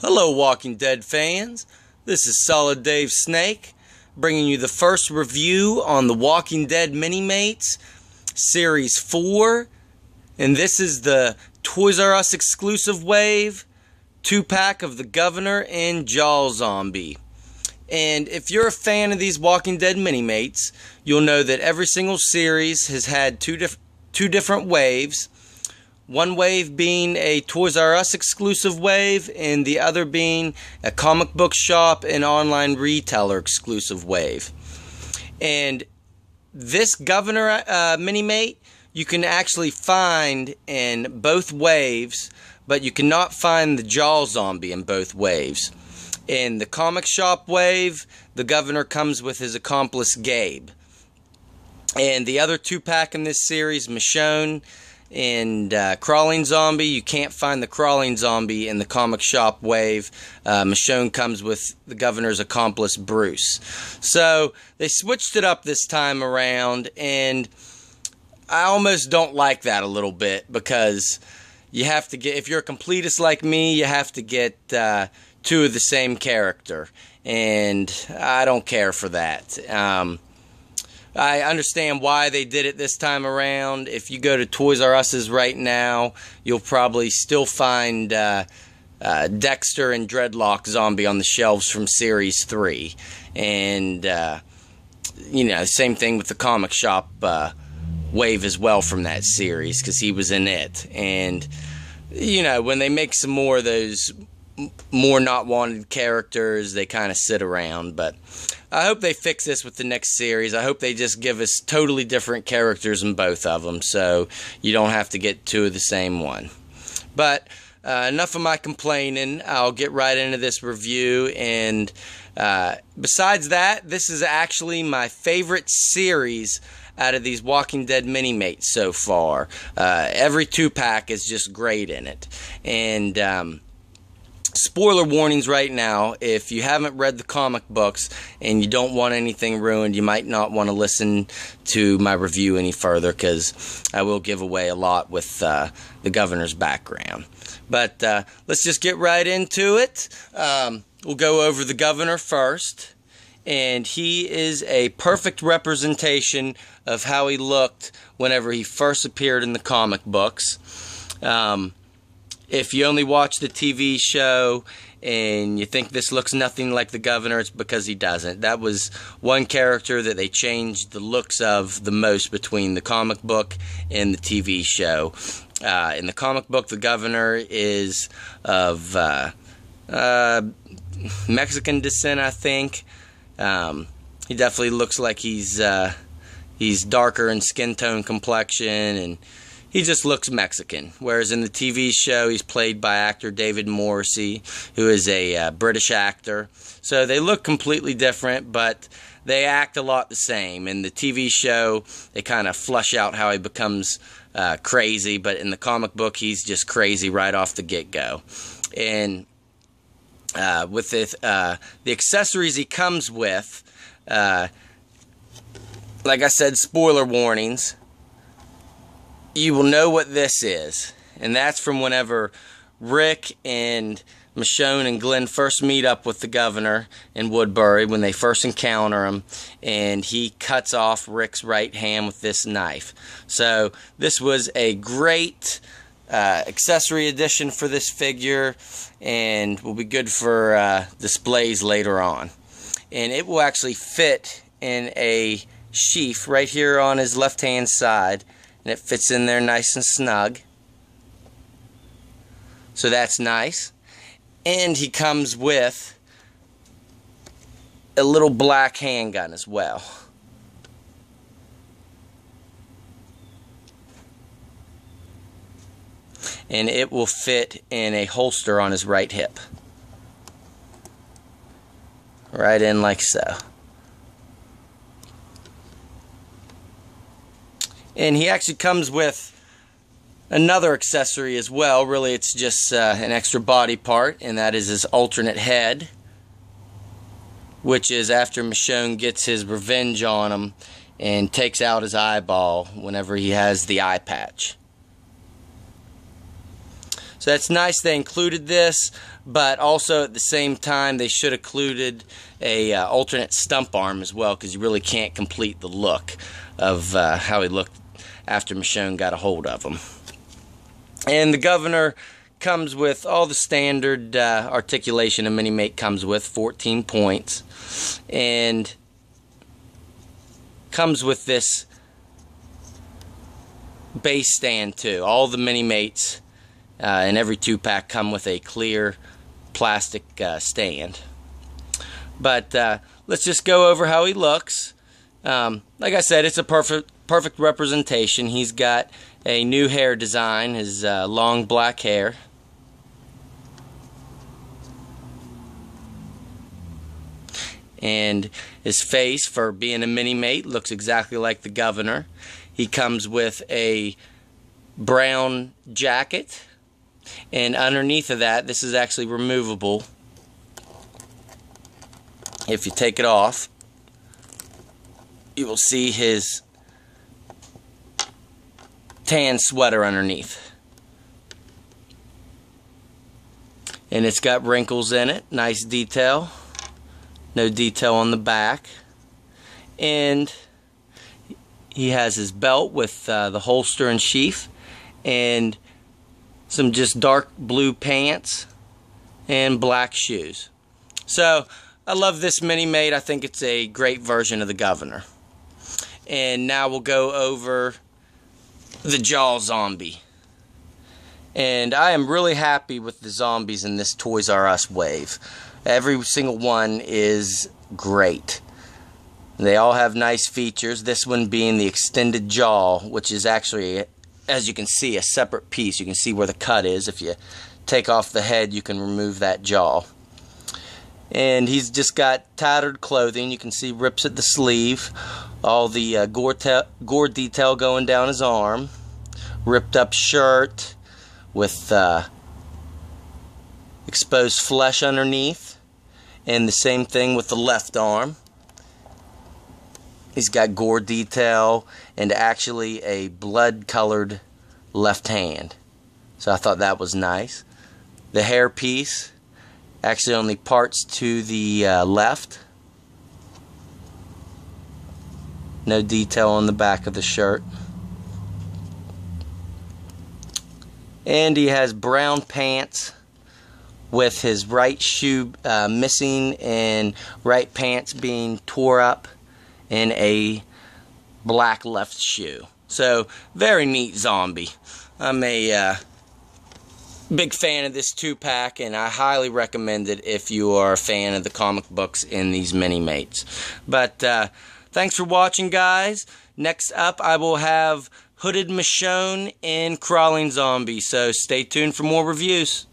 Hello, Walking Dead fans. This is Solid Dave Snake, bringing you the first review on the Walking Dead Minimates, Series 4. And this is the Toys R Us exclusive wave, 2-pack of the Governor and Jaw Zombie. And if you're a fan of these Walking Dead Minimates, you'll know that every single series has had two different waves. One wave being a Toys R Us exclusive wave, and the other being a comic book shop and online retailer exclusive wave. And this Governor Minimate you can actually find in both waves, but you cannot find the Jaw Zombie in both waves. In the comic shop wave, the Governor comes with his accomplice Gabe. And the other 2-pack in this series, Michonne and Crawling Zombie, you can't find the Crawling Zombie in the comic shop wave. Michonne comes with the Governor's accomplice Bruce. So they switched it up this time around, and I almost don't like that a little bit, because you have to get, if you're a completist like me, you have to get two of the same character, and I don't care for that. I understand why they did it this time around. If you go to Toys R Us's right now, you'll probably still find Dexter and Dreadlock Zombie on the shelves from Series 3. And, you know, same thing with the comic shop wave as well from that series, because he was in it. And, you know, when they make some more of those more not wanted characters, they kind of sit around. But I hope they fix this with the next series. I hope they just give us totally different characters in both of them, so you don't have to get two of the same one. But enough of my complaining. I'll get right into this review. And besides that, this is actually my favorite series out of these Walking Dead Minimates so far. Every 2-pack is just great in it. And spoiler warnings right now. If you haven't read the comic books and you don't want anything ruined, you might not want to listen to my review any further, because I will give away a lot with the Governor's background. But let's just get right into it. We'll go over the Governor first. And he is a perfect representation of how he looked whenever he first appeared in the comic books. If you only watch the TV show and you think this looks nothing like the Governor, it's because he doesn't. That was one character that they changed the looks of the most between the comic book and the TV show. In the comic book, the Governor is of Mexican descent, I think. He definitely looks like he's darker in skin tone, complexion, and he just looks Mexican. Whereas in the TV show, he's played by actor David Morrissey, who is a British actor. So they look completely different, but they act a lot the same. In the TV show, they kind of flush out how he becomes crazy, but in the comic book, he's just crazy right off the get-go. And with the accessories he comes with, like I said, spoiler warnings. You will know what this is, and that's from whenever Rick and Michonne and Glenn first meet up with the Governor in Woodbury, when they first encounter him, and he cuts off Rick's right hand with this knife. So this was a great accessory addition for this figure, and will be good for displays later on. And it will actually fit in a sheath right here on his left hand side, and it fits in there nice and snug. So that's nice. And he comes with a little black handgun as well. And it will fit in a holster on his right hip. Right in like so. And he actually comes with another accessory as well. Really, it's just an extra body part, and that is his alternate head, which is after Michonne gets his revenge on him and takes out his eyeball whenever he has the eye patch. So that's nice they included this, but also at the same time they should have included a alternate stump arm as well, because you really can't complete the look of how he looked after Michonne got a hold of him. And the Governor comes with all the standard articulation a Minimate comes with, 14 points, and comes with this base stand too. All the Minimates in every 2-pack come with a clear plastic stand. But let's just go over how he looks. Like I said, it's a perfect representation. He's got a new hair design, his long black hair. And his face, for being a Minimate, looks exactly like the Governor. He comes with a brown jacket, and underneath of that, this is actually removable. If you take it off, you will see his tan sweater underneath. And it's got wrinkles in it, nice detail. No detail on the back. And he has his belt with the holster and sheath, and some just dark blue pants and black shoes. So I love this Minimate. I think it's a great version of the Governor. And now we'll go over the Jaw Zombie. And I am really happy with the zombies in this Toys R Us wave. Every single one is great. They all have nice features. This one being the extended jaw, which is actually, as you can see, a separate piece. You can see where the cut is. If you take off the head, you can remove that jaw. And he's just got tattered clothing. You can see rips at the sleeve. All the gore detail going down his arm. Ripped up shirt with exposed flesh underneath. And the same thing with the left arm. He's got gore detail and actually a blood colored left hand. So I thought that was nice. The hair piece actually only parts to the left. No detail on the back of the shirt. And he has brown pants with his right shoe missing and right pants being tore up, and a black left shoe. So, very neat zombie. I'm a big fan of this 2-pack, and I highly recommend it if you are a fan of the comic books in these Minimates. But thanks for watching, guys. Next up, I will have Hooded Michonne and Crawling Zombie. So stay tuned for more reviews.